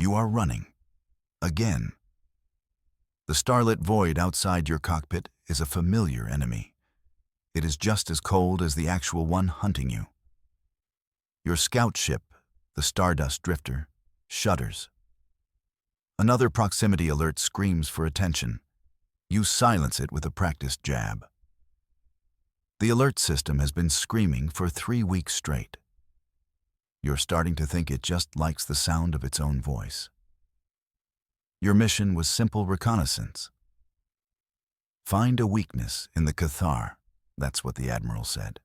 You are running. Again. The starlit void outside your cockpit is a familiar enemy. It is just as cold as the actual one hunting you. Your scout ship, the Stardust Drifter, shudders. Another proximity alert screams for attention. You silence it with a practiced jab. The alert system has been screaming for 3 weeks straight. You're starting to think it just likes the sound of its own voice. Your mission was simple reconnaissance. Find a weakness in the Cathar, that's what the Admiral said.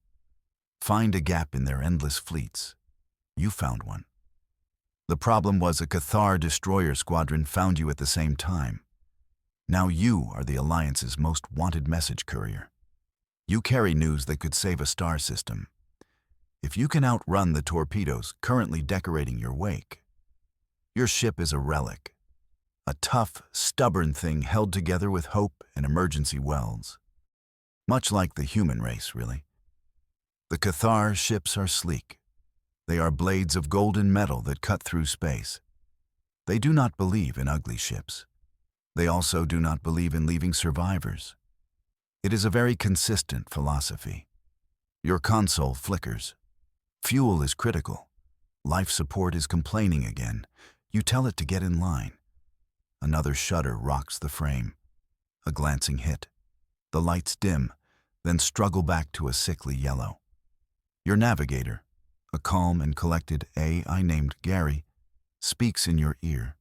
Find a gap in their endless fleets. You found one. The problem was a Cathar destroyer squadron found you at the same time. Now you are the Alliance's most wanted message courier. You carry news that could save a star system. If you can outrun the torpedoes currently decorating your wake, your ship is a relic. A tough, stubborn thing held together with hope and emergency welds. Much like the human race, really. The Cathar ships are sleek. They are blades of golden metal that cut through space. They do not believe in ugly ships. They also do not believe in leaving survivors. It is a very consistent philosophy. Your console flickers. Fuel is critical. Life support is complaining again. You tell it to get in line. Another shudder rocks the frame. A glancing hit. The lights dim, then struggle back to a sickly yellow. Your navigator, a calm and collected AI named Gary, speaks in your ear.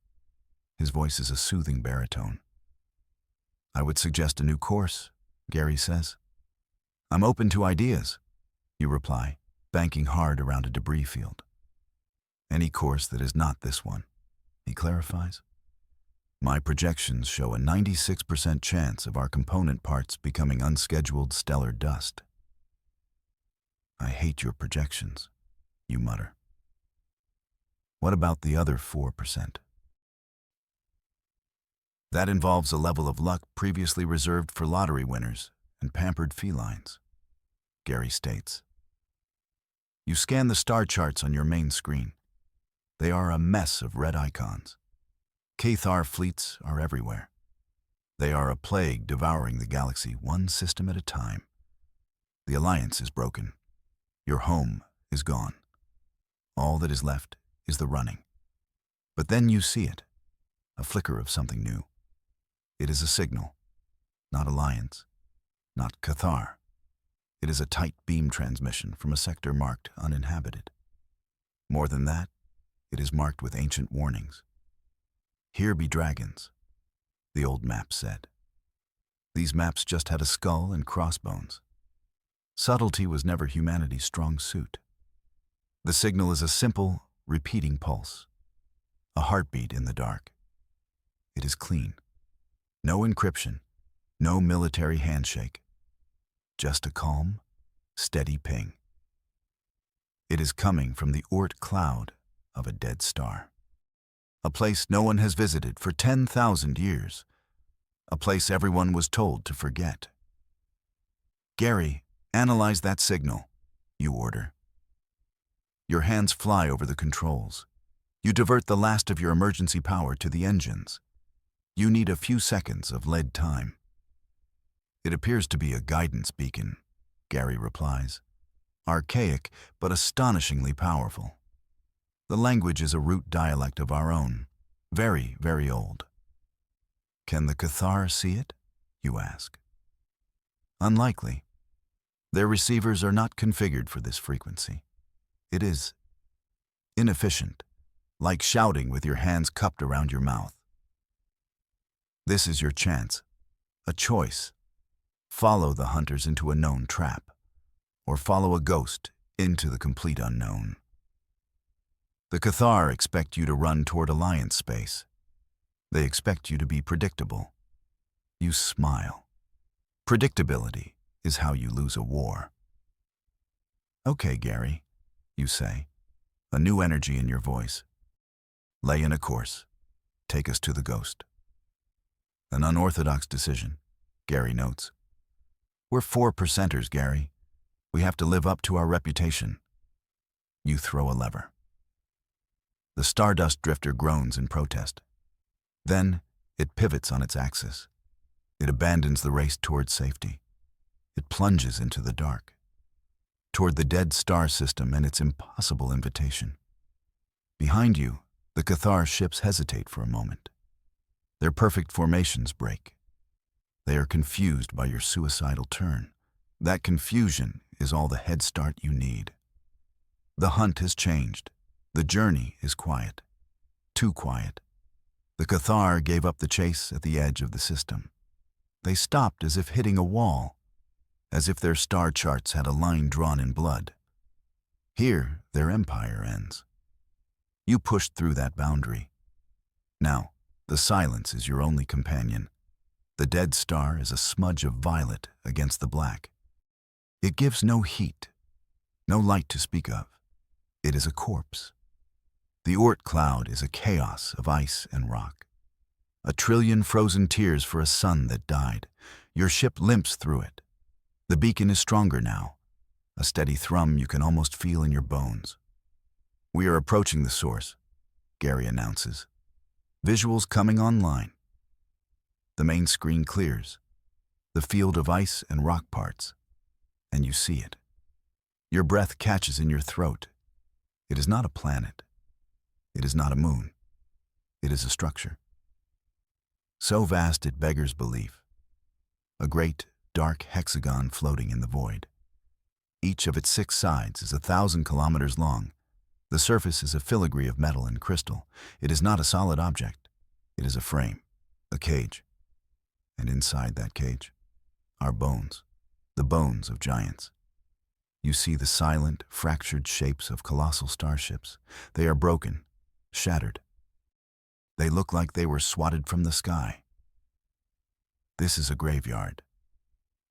His voice is a soothing baritone. I would suggest a new course, Gary says. I'm open to ideas, you reply, banking hard around a debris field. Any course that is not this one, he clarifies. My projections show a 96% chance of our component parts becoming unscheduled stellar dust. I hate your projections, you mutter. What about the other 4%? That involves a level of luck previously reserved for lottery winners and pampered felines, Gary states. You scan the star charts on your main screen. They are a mess of red icons. Cathar fleets are everywhere. They are a plague devouring the galaxy one system at a time. The Alliance is broken. Your home is gone. All that is left is the running. But then you see it, a flicker of something new. It is a signal, not Alliance, not Cathar. It is a tight beam transmission from a sector marked uninhabited. More than that, it is marked with ancient warnings. Here be dragons, the old map said. These maps just had a skull and crossbones. Subtlety was never humanity's strong suit. The signal is a simple, repeating pulse, a heartbeat in the dark. It is clean. No encryption, no military handshake. Just a calm, steady ping. It is coming from the Oort cloud of a dead star. A place no one has visited for 10,000 years. A place everyone was told to forget. Gary, analyze that signal, you order. Your hands fly over the controls. You divert the last of your emergency power to the engines. You need a few seconds of lead time. It appears to be a guidance beacon, Gary replies. Archaic, but astonishingly powerful. The language is a root dialect of our own, very, very old. Can the Cathar see it? You ask. Unlikely. Their receivers are not configured for this frequency. It is inefficient, like shouting with your hands cupped around your mouth. This is your chance, a choice. Follow the hunters into a known trap, or follow a ghost into the complete unknown. The Cathar expect you to run toward Alliance space. They expect you to be predictable. You smile. Predictability is how you lose a war. Okay, Gary, you say, a new energy in your voice. Lay in a course. Take us to the ghost. An unorthodox decision, Gary notes. We're 4%ers, Gary. We have to live up to our reputation. You throw a lever. The stardust drifter groans in protest. Then, it pivots on its axis. It abandons the race toward safety. It plunges into the dark, toward the dead star system and its impossible invitation. Behind you, the Cathar ships hesitate for a moment. Their perfect formations break. They are confused by your suicidal turn. That confusion is all the head start you need. The hunt has changed. The journey is quiet. Too quiet. The Cathar gave up the chase at the edge of the system. They stopped as if hitting a wall, as if their star charts had a line drawn in blood. Here, their empire ends. You pushed through that boundary. Now, the silence is your only companion. The dead star is a smudge of violet against the black. It gives no heat, no light to speak of. It is a corpse. The Oort cloud is a chaos of ice and rock. A trillion frozen tears for a sun that died. Your ship limps through it. The beacon is stronger now, a steady thrum you can almost feel in your bones. We are approaching the source, Gary announces. Visuals coming online. The main screen clears, the field of ice and rock parts, and you see it. Your breath catches in your throat. It is not a planet. It is not a moon. It is a structure. So vast it beggars belief. A great, dark hexagon floating in the void. Each of its 6 sides is 1,000 kilometers long. The surface is a filigree of metal and crystal. It is not a solid object. It is a frame, a cage. And inside that cage are bones, the bones of giants. You see the silent, fractured shapes of colossal starships. They are broken, shattered. They look like they were swatted from the sky. This is a graveyard,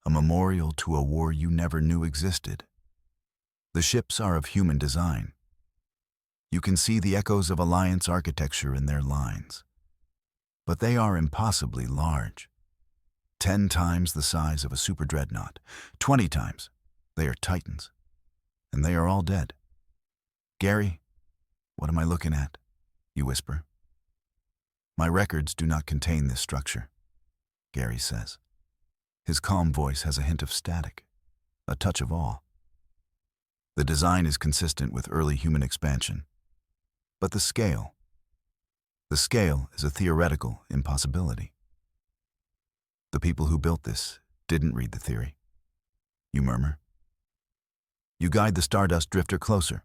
a memorial to a war you never knew existed. The ships are of human design. You can see the echoes of Alliance architecture in their lines. But they are impossibly large. 10 times the size of a super dreadnought, 20 times. They are titans. And they are all dead. Gary, what am I looking at? You whisper. My records do not contain this structure, Gary says. His calm voice has a hint of static, a touch of awe. The design is consistent with early human expansion. But the scale is a theoretical impossibility. The people who built this didn't read the theory. You murmur. You guide the stardust drifter closer.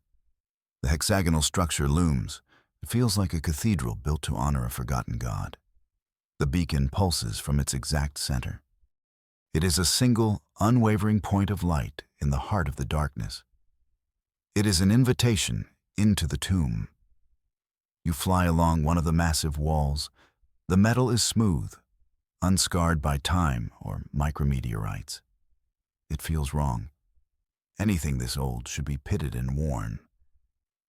The hexagonal structure looms. It feels like a cathedral built to honor a forgotten god. The beacon pulses from its exact center. It is a single, unwavering point of light in the heart of the darkness. It is an invitation into the tomb. You fly along one of the massive walls. The metal is smooth, unscarred by time or micrometeorites. It feels wrong. Anything this old should be pitted and worn.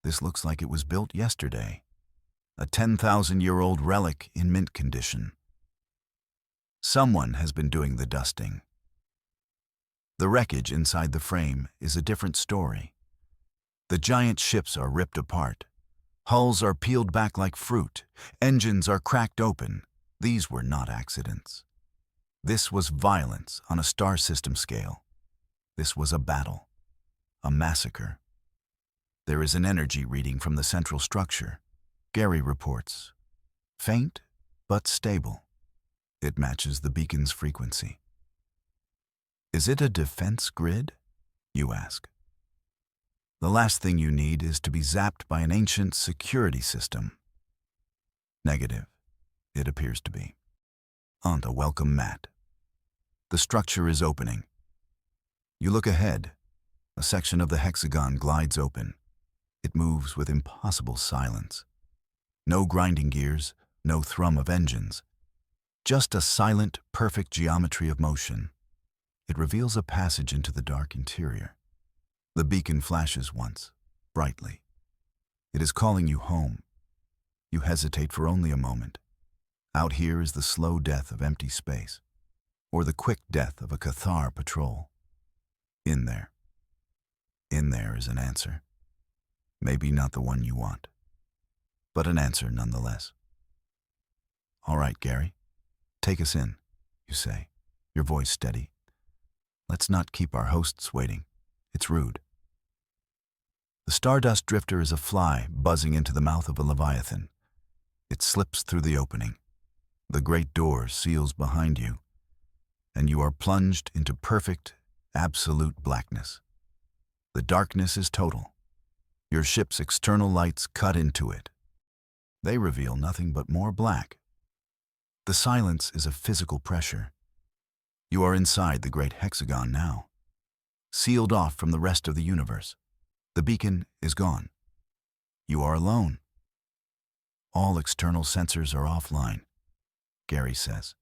This looks like it was built yesterday. A 10,000-year-old relic in mint condition. Someone has been doing the dusting. The wreckage inside the frame is a different story. The giant ships are ripped apart. Hulls are peeled back like fruit. Engines are cracked open. These were not accidents. This was violence on a star system scale. This was a battle, a massacre. There is an energy reading from the central structure. Gary reports. Faint, but stable. It matches the beacon's frequency. Is it a defense grid? You ask. The last thing you need is to be zapped by an ancient security system. Negative, it appears to be. On the welcome mat. The structure is opening. You look ahead. A section of the hexagon glides open. It moves with impossible silence. No grinding gears, no thrum of engines. Just a silent, perfect geometry of motion. It reveals a passage into the dark interior. The beacon flashes once, brightly. It is calling you home. You hesitate for only a moment. Out here is the slow death of empty space, or the quick death of a Cathar patrol. In there is an answer. Maybe not the one you want. but an answer nonetheless. "All right, Gary, take us in," you say, your voice steady. "Let's not keep our hosts waiting. It's rude." The Stardust Drifter is a fly buzzing into the mouth of a leviathan. It slips through the opening. The great door seals behind you, and you are plunged into perfect, absolute blackness. The darkness is total. Your ship's external lights cut into it. They reveal nothing but more black. The silence is a physical pressure. You are inside the great hexagon now, sealed off from the rest of the universe. The beacon is gone. You are alone. All external sensors are offline, Gary says.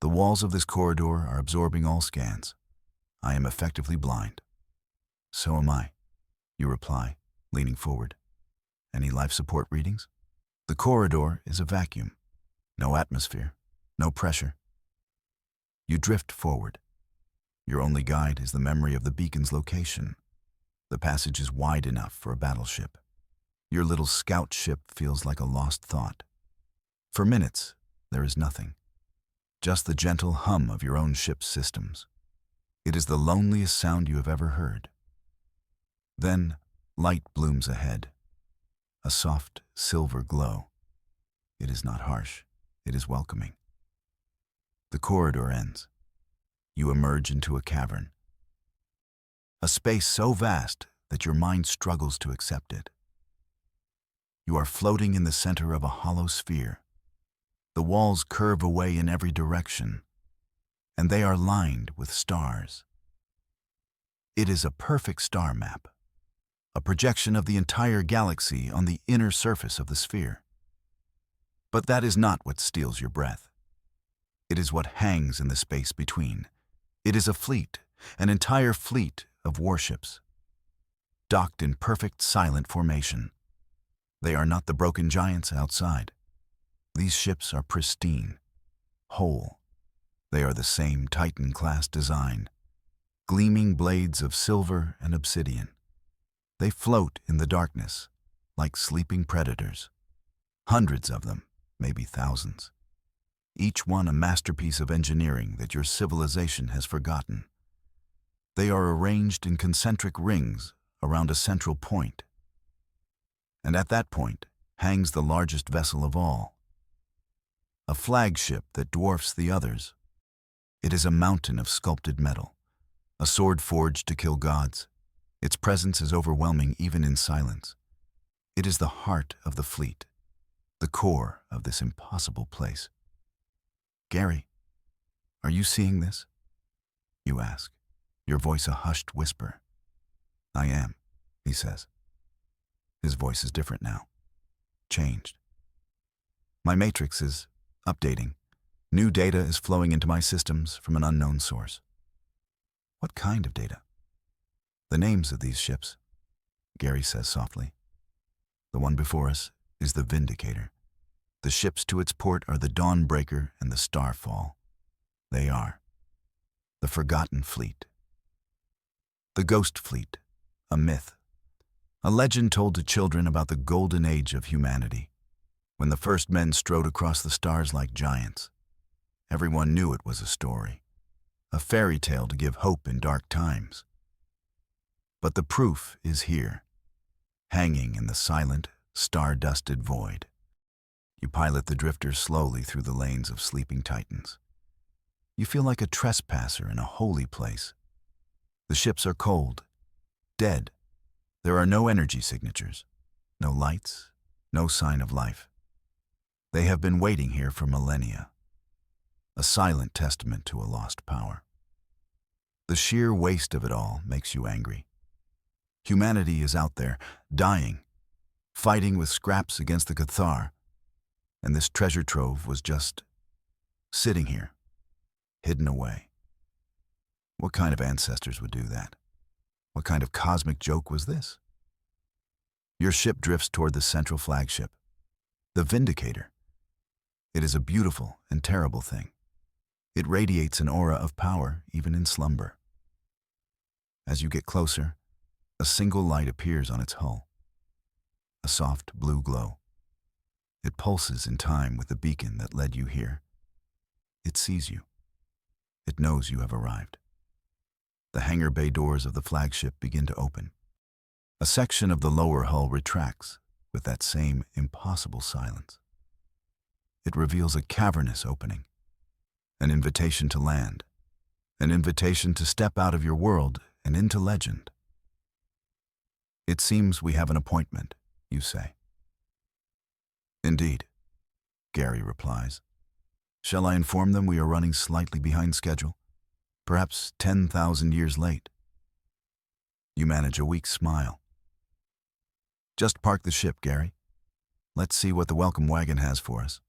The walls of this corridor are absorbing all scans. I am effectively blind. "So am I," you reply, leaning forward. "Any life support readings?" The corridor is a vacuum. No atmosphere, no pressure. You drift forward. Your only guide is the memory of the beacon's location. The passage is wide enough for a battleship. Your little scout ship feels like a lost thought. For minutes, there is nothing. Just the gentle hum of your own ship's systems. It is the loneliest sound you have ever heard. Then, light blooms ahead. A soft, silver glow. It is not harsh. It is welcoming. The corridor ends. You emerge into a cavern. A space so vast that your mind struggles to accept it. You are floating in the center of a hollow sphere. The walls curve away in every direction, and they are lined with stars. It is a perfect star map, a projection of the entire galaxy on the inner surface of the sphere. But that is not what steals your breath. It is what hangs in the space between. It is a fleet, an entire fleet of warships, docked in perfect silent formation. They are not the broken giants outside. These ships are pristine, whole. They are the same Titan-class design, gleaming blades of silver and obsidian. They float in the darkness like sleeping predators. Hundreds of them, maybe thousands. Each one a masterpiece of engineering that your civilization has forgotten. They are arranged in concentric rings around a central point. And at that point hangs the largest vessel of all, a flagship that dwarfs the others. It is a mountain of sculpted metal, a sword forged to kill gods. Its presence is overwhelming even in silence. It is the heart of the fleet, the core of this impossible place. "Gary, are you seeing this?" you ask, your voice a hushed whisper. "I am," he says. His voice is different now, changed. "My matrix is updating. New data is flowing into my systems from an unknown source." "What kind of data?" "The names of these ships," Gary says softly. "The one before us is the Vindicator. The ships to its port are the Dawnbreaker and the Starfall. They are the Forgotten Fleet. The Ghost Fleet, a myth. A legend told to children about the golden age of humanity, when the first men strode across the stars like giants. Everyone knew it was a story, a fairy tale to give hope in dark times. But the proof is here, hanging in the silent, star-dusted void. You pilot the drifter slowly through the lanes of sleeping titans. You feel like a trespasser in a holy place. The ships are cold, dead. There are no energy signatures, no lights, no sign of life. They have been waiting here for millennia, a silent testament to a lost power. The sheer waste of it all makes you angry. Humanity is out there, dying, fighting with scraps against the Cathar, and this treasure trove was just sitting here, hidden away. What kind of ancestors would do that? What kind of cosmic joke was this? Your ship drifts toward the central flagship, the Vindicator. It is a beautiful and terrible thing. It radiates an aura of power even in slumber. As you get closer, a single light appears on its hull, a soft blue glow. It pulses in time with the beacon that led you here. It sees you. It knows you have arrived. The hangar bay doors of the flagship begin to open. A section of the lower hull retracts with that same impossible silence. It reveals a cavernous opening, an invitation to land, an invitation to step out of your world and into legend. It seems we have an appointment, you say. Indeed, Gary replies. Shall I inform them we are running slightly behind schedule? Perhaps 10,000 years late. You manage a weak smile. Just park the ship, Gary. Let's see what the welcome wagon has for us.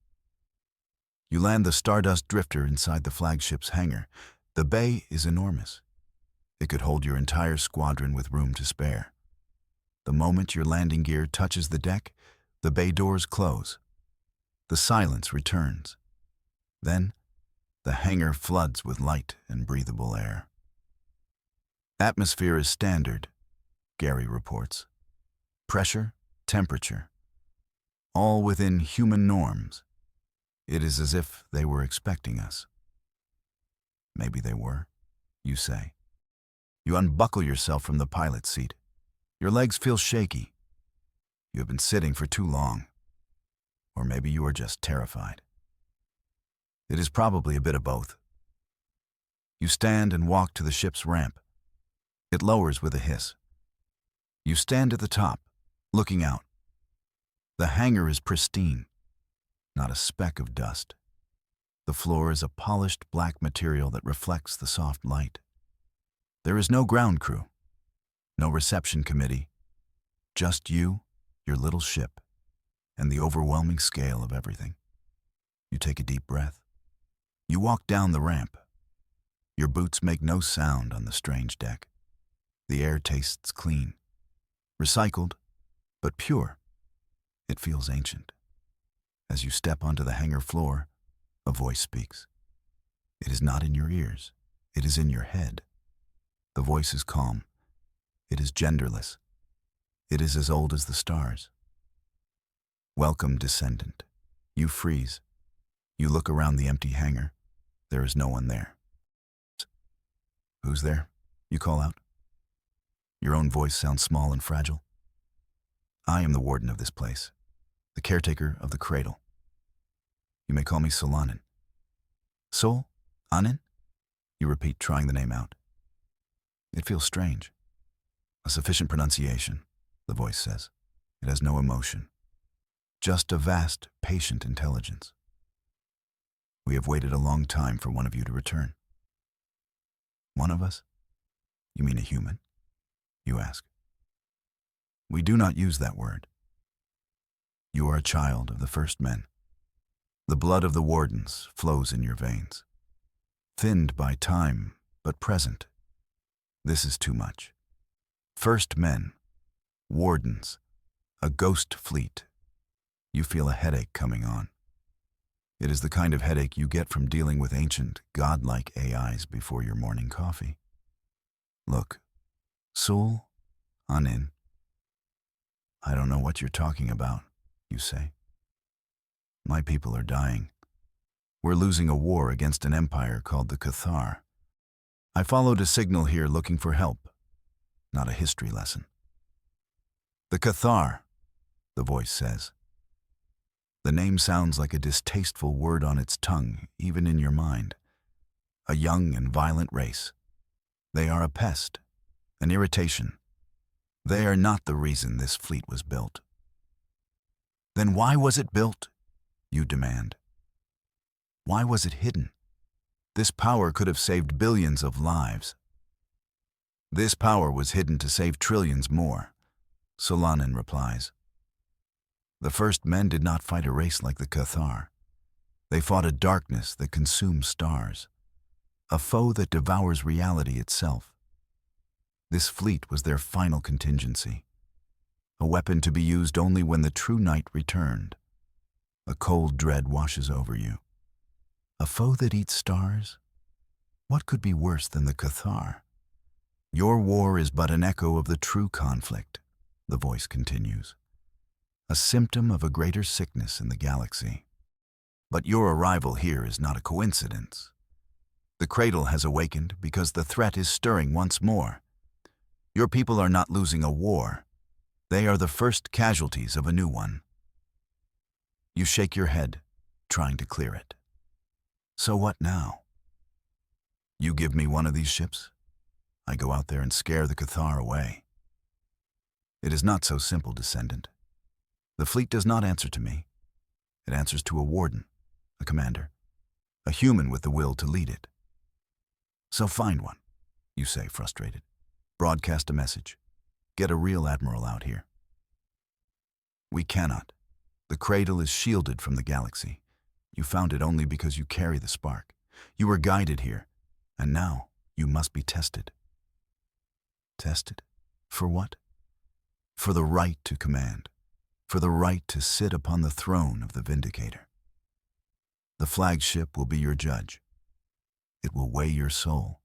You land the Stardust Drifter inside the flagship's hangar. The bay is enormous. It could hold your entire squadron with room to spare. The moment your landing gear touches the deck, the bay doors close. The silence returns. Then, the hangar floods with light and breathable air. Atmosphere is standard, Gary reports. Pressure, temperature, all within human norms. It is as if they were expecting us. Maybe they were, you say. You unbuckle yourself from the pilot's seat. Your legs feel shaky. You have been sitting for too long. Or maybe you are just terrified. It is probably a bit of both. You stand and walk to the ship's ramp. It lowers with a hiss. You stand at the top, looking out. The hangar is pristine, not a speck of dust. The floor is a polished black material that reflects the soft light. There is no ground crew, no reception committee, just you, your little ship, and the overwhelming scale of everything. You take a deep breath. You walk down the ramp. Your boots make no sound on the strange deck. The air tastes clean, recycled, but pure. It feels ancient. As you step onto the hangar floor, a voice speaks. It is not in your ears. It is in your head. The voice is calm. It is genderless. It is as old as the stars. Welcome, descendant. You freeze. You look around the empty hangar. There is no one there. Who's there? You call out. Your own voice sounds small and fragile. I am the warden of this place, the caretaker of the cradle. You may call me Solanin. Sol? Anin? You repeat, trying the name out. It feels strange. A sufficient pronunciation, the voice says. It has no emotion. Just a vast, patient intelligence. We have waited a long time for one of you to return. One of us? You mean a human? You ask. We do not use that word. You are a child of the first men. The blood of the wardens flows in your veins. Thinned by time, but present. This is too much. First men, wardens, a ghost fleet. You feel a headache coming on. It is the kind of headache you get from dealing with ancient, godlike AIs before your morning coffee. Look, Sul, Anin. I don't know what you're talking about, you say. My people are dying. We're losing a war against an empire called the Cathar. I followed a signal here looking for help, not a history lesson. The Cathar, the voice says. The name sounds like a distasteful word on its tongue, even in your mind. A young and violent race. They are a pest, an irritation. They are not the reason this fleet was built. Then why was it built? You demand. Why was it hidden? This power could have saved billions of lives. This power was hidden to save trillions more, Solanin replies. The first men did not fight a race like the Cathar. They fought a darkness that consumes stars, a foe that devours reality itself. This fleet was their final contingency, a weapon to be used only when the true night returned. A cold dread washes over you. A foe that eats stars? What could be worse than the Cathar? Your war is but an echo of the true conflict, the voice continues. a symptom of a greater sickness in the galaxy. But your arrival here is not a coincidence. The cradle has awakened because the threat is stirring once more. Your people are not losing a war. They are the first casualties of a new one. You shake your head, trying to clear it. So what now? You give me one of these ships? I go out there and scare the Cathar away. It is not so simple, Descendant. The fleet does not answer to me. It answers to a warden, a commander, a human with the will to lead it. So find one, you say, frustrated. Broadcast a message. Get a real admiral out here. We cannot. The cradle is shielded from the galaxy. You found it only because you carry the spark. You were guided here, and now you must be tested. Tested? For what? For the right to command, for the right to sit upon the throne of the Vindicator. The flagship will be your judge. It will weigh your soul.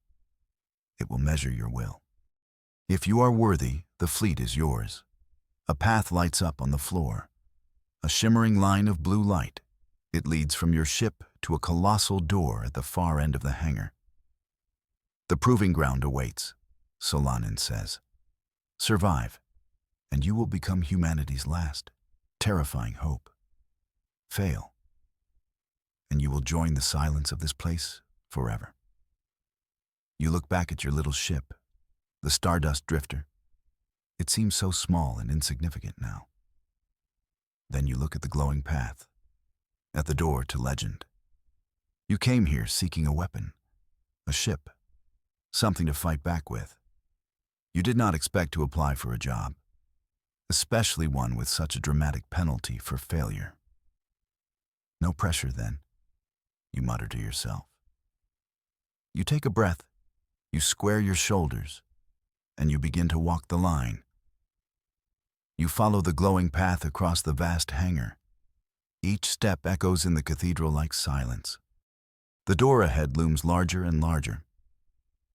It will measure your will. If you are worthy, the fleet is yours. A path lights up on the floor. A shimmering line of blue light. It leads from your ship to a colossal door at the far end of the hangar. The proving ground awaits, Solanin says. Survive, and you will become humanity's last, terrifying hope. Fail, and you will join the silence of this place forever. You look back at your little ship, the Stardust Drifter. It seems so small and insignificant now. Then you look at the glowing path, at the door to legend. You came here seeking a weapon, a ship, something to fight back with. You did not expect to apply for a job, especially one with such a dramatic penalty for failure. No pressure then, you mutter to yourself. You take a breath, you square your shoulders, and you begin to walk the line. You follow the glowing path across the vast hangar. Each step echoes in the cathedral-like silence. The door ahead looms larger and larger.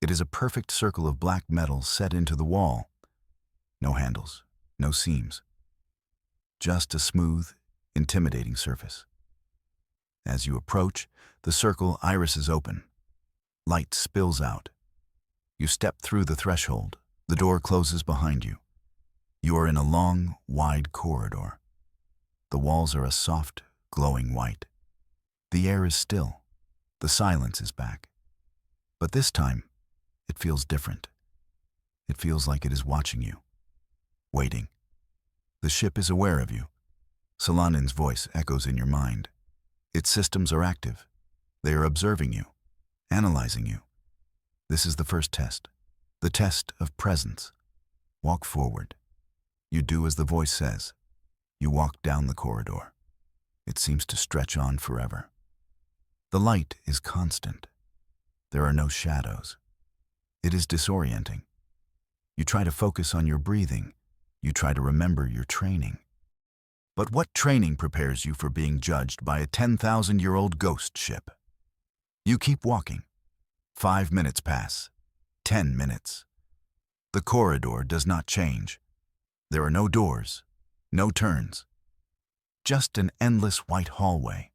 It is a perfect circle of black metal set into the wall. No handles, no seams. Just a smooth, intimidating surface. As you approach, the circle irises open. Light spills out. You step through the threshold. The door closes behind you. You are in a long, wide corridor. The walls are a soft, glowing white. The air is still. The silence is back. But this time, it feels different. It feels like it is watching you, waiting. The ship is aware of you. Solanin's voice echoes in your mind. Its systems are active. They are observing you, analyzing you. This is the first test, the test of presence. Walk forward. You do as the voice says. You walk down the corridor. It seems to stretch on forever. The light is constant. There are no shadows. It is disorienting. You try to focus on your breathing. You try to remember your training. But what training prepares you for being judged by a 10,000-year-old ghost ship? You keep walking. 5 minutes pass. 10 minutes. The corridor does not change. There are no doors, no turns. Just an endless white hallway.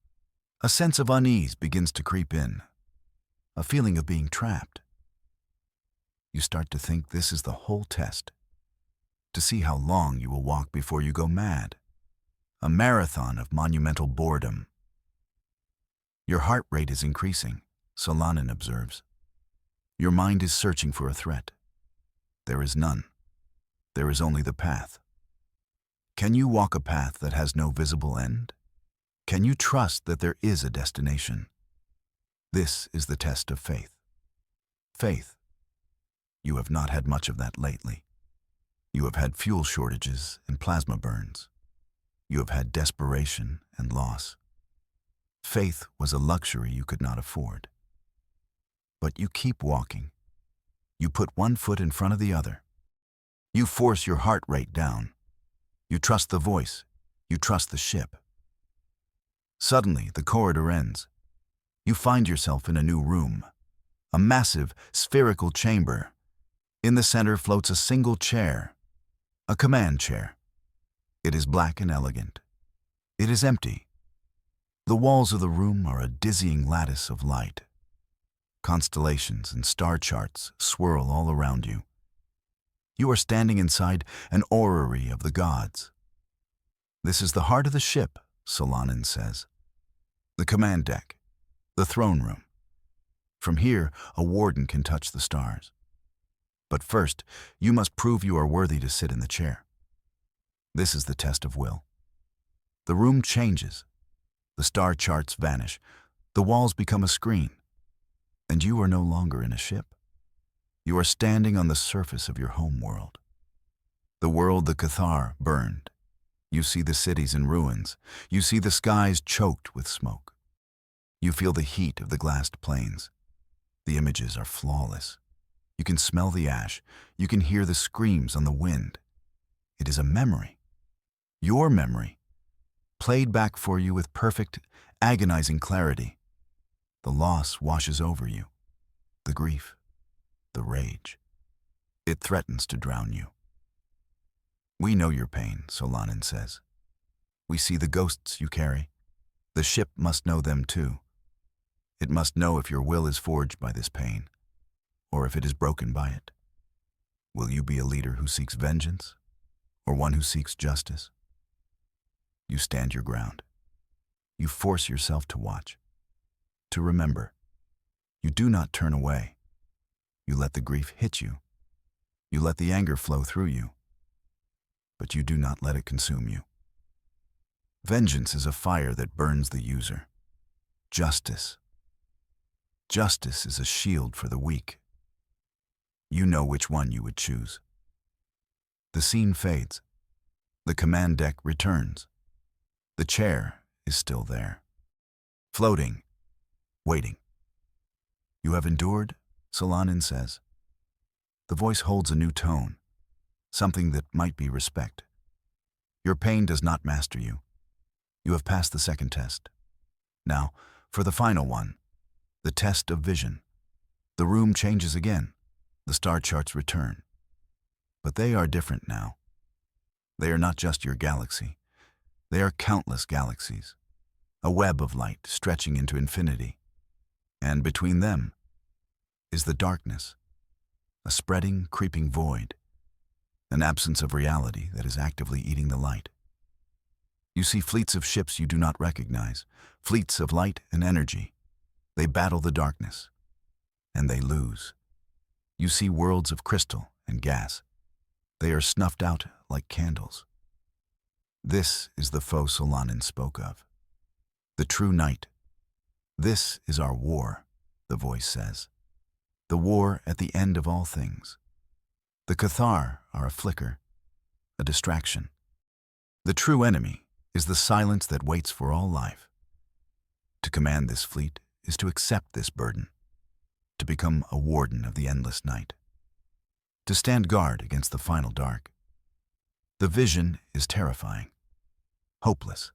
A sense of unease begins to creep in. A feeling of being trapped. You start to think this is the whole test. To see how long you will walk before you go mad. A marathon of monumental boredom. Your heart rate is increasing, Solanin observes. Your mind is searching for a threat. There is none. There is only the path. Can you walk a path that has no visible end? Can you trust that there is a destination? This is the test of faith. Faith. You have not had much of that lately. You have had fuel shortages and plasma burns. You have had desperation and loss. Faith was a luxury you could not afford. But you keep walking. You put one foot in front of the other. You force your heart rate down. You trust the voice. You trust the ship. Suddenly, the corridor ends. You find yourself in a new room. A massive, spherical chamber. In the center floats a single chair. A command chair. It is black and elegant. It is empty. The walls of the room are a dizzying lattice of light. Constellations and star charts swirl all around you. You are standing inside an orrery of the gods. This is the heart of the ship, Solanin says. The command deck, the throne room. From here, a warden can touch the stars. But first, you must prove you are worthy to sit in the chair. This is the test of will. The room changes. The star charts vanish. The walls become a screen. And you are no longer in a ship. You are standing on the surface of your home world. The world the Cathar burned. You see the cities in ruins. You see the skies choked with smoke. You feel the heat of the glassed plains. The images are flawless. You can smell the ash. You can hear the screams on the wind. It is a memory. Your memory, played back for you with perfect, agonizing clarity. The loss washes over you. The grief. The rage. It threatens to drown you. We know your pain, Solanin says. We see the ghosts you carry. The ship must know them too. It must know if your will is forged by this pain, or if it is broken by it. Will you be a leader who seeks vengeance, or one who seeks justice? You stand your ground. You force yourself to watch, to remember. You do not turn away. You let the grief hit you. You let the anger flow through you. But you do not let it consume you. Vengeance is a fire that burns the user. Justice. Justice is a shield for the weak. You know which one you would choose. The scene fades. The command deck returns. The chair is still there, floating, waiting. You have endured, Solanin says. The voice holds a new tone, something that might be respect. Your pain does not master you. You have passed the second test. Now, for the final one, the test of vision. The room changes again. The star charts return. But they are different now. They are not just your galaxy. They are countless galaxies, a web of light stretching into infinity. And between them is the darkness, a spreading, creeping void, an absence of reality that is actively eating the light. You see fleets of ships you do not recognize, fleets of light and energy. They battle the darkness, and they lose. You see worlds of crystal and gas. They are snuffed out like candles. This is the foe Solanin spoke of, the true night. This is our war, the voice says. The war at the end of all things. The Cathar are a flicker, a distraction. The true enemy is the silence that waits for all life. To command this fleet is to accept this burden, to become a warden of the endless night, to stand guard against the final dark. The vision is terrifying, hopeless.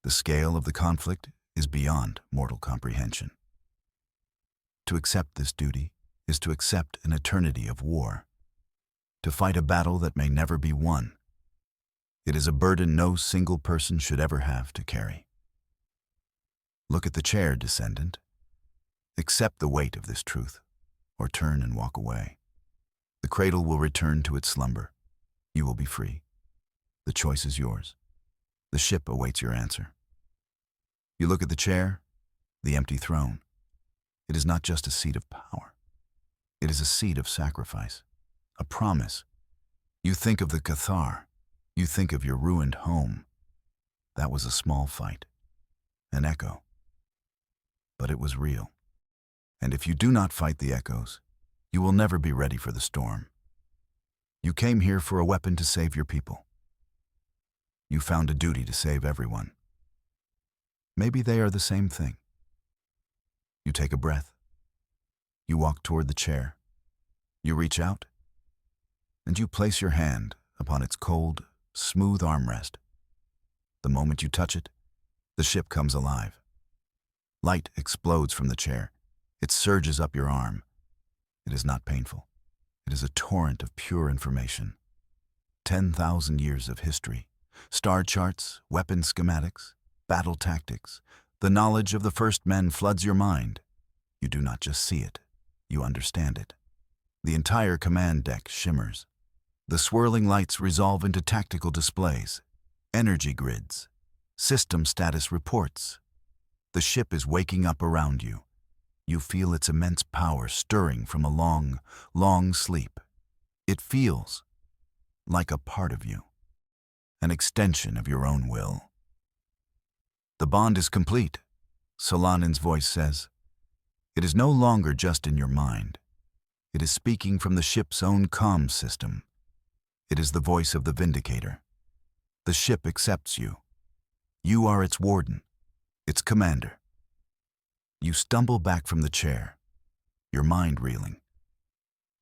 The scale of the conflict is beyond mortal comprehension. To accept this duty is to accept an eternity of war, to fight a battle that may never be won. It is a burden no single person should ever have to carry. Look at the chair, descendant. Accept the weight of this truth, or turn and walk away. The cradle will return to its slumber. You will be free. The choice is yours. The ship awaits your answer. You look at the chair, the empty throne. It is not just a seat of power. It is a seat of sacrifice, a promise. You think of the Cathar. You think of your ruined home. That was a small fight, an echo. But it was real. And if you do not fight the echoes, you will never be ready for the storm. You came here for a weapon to save your people. You found a duty to save everyone. Maybe they are the same thing. You take a breath. You walk toward the chair. You reach out, and you place your hand upon its cold, smooth armrest. The moment you touch it, the ship comes alive. Light explodes from the chair. It surges up your arm. It is not painful. It is a torrent of pure information. 10,000 years of history, star charts, weapon schematics, battle tactics. The knowledge of the first men floods your mind. You do not just see it, you understand it. The entire command deck shimmers. The swirling lights resolve into tactical displays, energy grids, system status reports. The ship is waking up around you. You feel its immense power stirring from a long, long sleep. It feels like a part of you, an extension of your own will. The bond is complete, Solanin's voice says. It is no longer just in your mind. It is speaking from the ship's own comm system. It is the voice of the Vindicator. The ship accepts you. You are its warden, its commander. You stumble back from the chair, your mind reeling.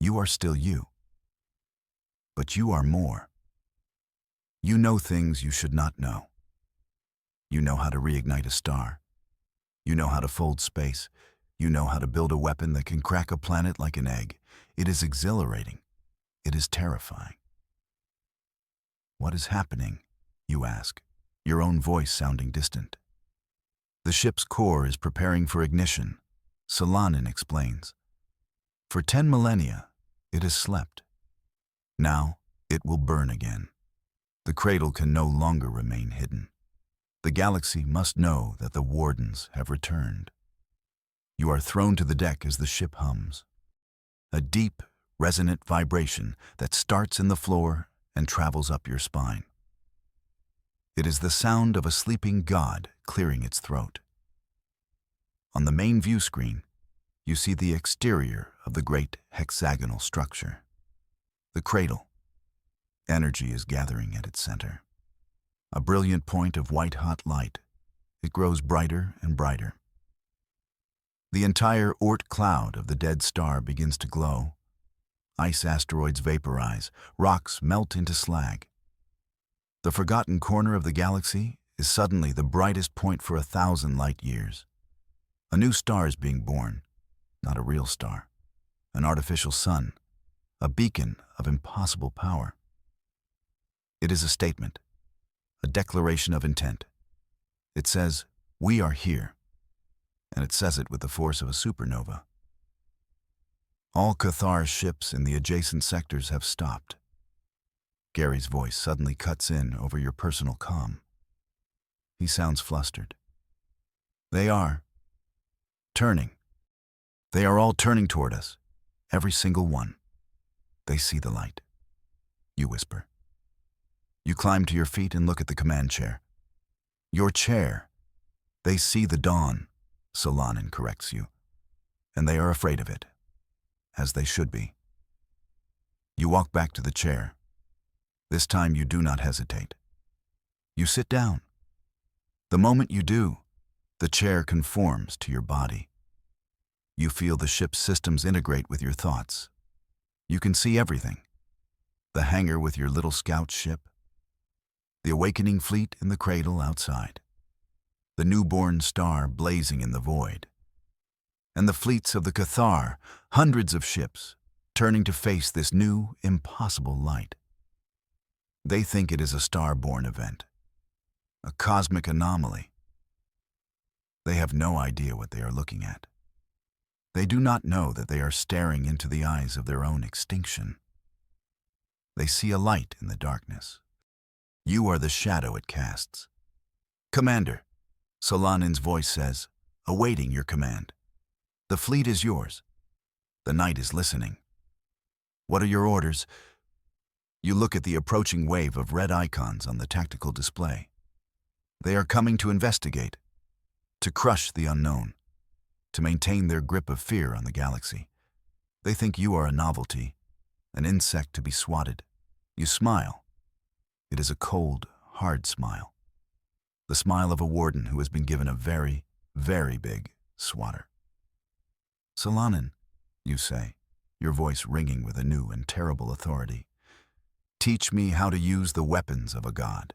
You are still you. But you are more. You know things you should not know. You know how to reignite a star. You know how to fold space. You know how to build a weapon that can crack a planet like an egg. It is exhilarating. It is terrifying. What is happening? You ask, your own voice sounding distant. The ship's core is preparing for ignition, Solanin explains. For 10 millennia, it has slept. Now, it will burn again. The cradle can no longer remain hidden. The galaxy must know that the wardens have returned. You are thrown to the deck as the ship hums. A deep, resonant vibration that starts in the floor and travels up your spine. It is the sound of a sleeping god clearing its throat. On the main view screen, you see the exterior of the great hexagonal structure. The cradle. Energy is gathering at its center. A brilliant point of white-hot light. It grows brighter and brighter. The entire Oort cloud of the dead star begins to glow. Ice asteroids vaporize, rocks melt into slag. The forgotten corner of the galaxy is suddenly the brightest point for 1,000 light years. A new star is being born, not a real star, an artificial sun, a beacon of impossible power. It is a statement, a declaration of intent. It says, "We are here," and it says it with the force of a supernova. All Cathar's ships in the adjacent sectors have stopped. Gary's voice suddenly cuts in over your personal comm. He sounds flustered. They are turning. They are all turning toward us, every single one. They see the light. You whisper. You climb to your feet and look at the command chair. Your chair. They see the dawn, Solanin corrects you, and they are afraid of it, as they should be. You walk back to the chair. This time you do not hesitate. You sit down. The moment you do, the chair conforms to your body. You feel the ship's systems integrate with your thoughts. You can see everything. The hangar with your little scout ship, the awakening fleet in the cradle outside, the newborn star blazing in the void, and the fleets of the Cathar, hundreds of ships, turning to face this new, impossible light. They think it is a star-born event, a cosmic anomaly. They have no idea what they are looking at. They do not know that they are staring into the eyes of their own extinction. They see a light in the darkness. You are the shadow it casts. Commander, Solanin's voice says, awaiting your command. The fleet is yours. The night is listening. What are your orders? You look at the approaching wave of red icons on the tactical display. They are coming to investigate, to crush the unknown, to maintain their grip of fear on the galaxy. They think you are a novelty, an insect to be swatted. You smile. It is a cold, hard smile. The smile of a warden who has been given a very, very big swatter. Solanin, you say, your voice ringing with a new and terrible authority. Teach me how to use the weapons of a god.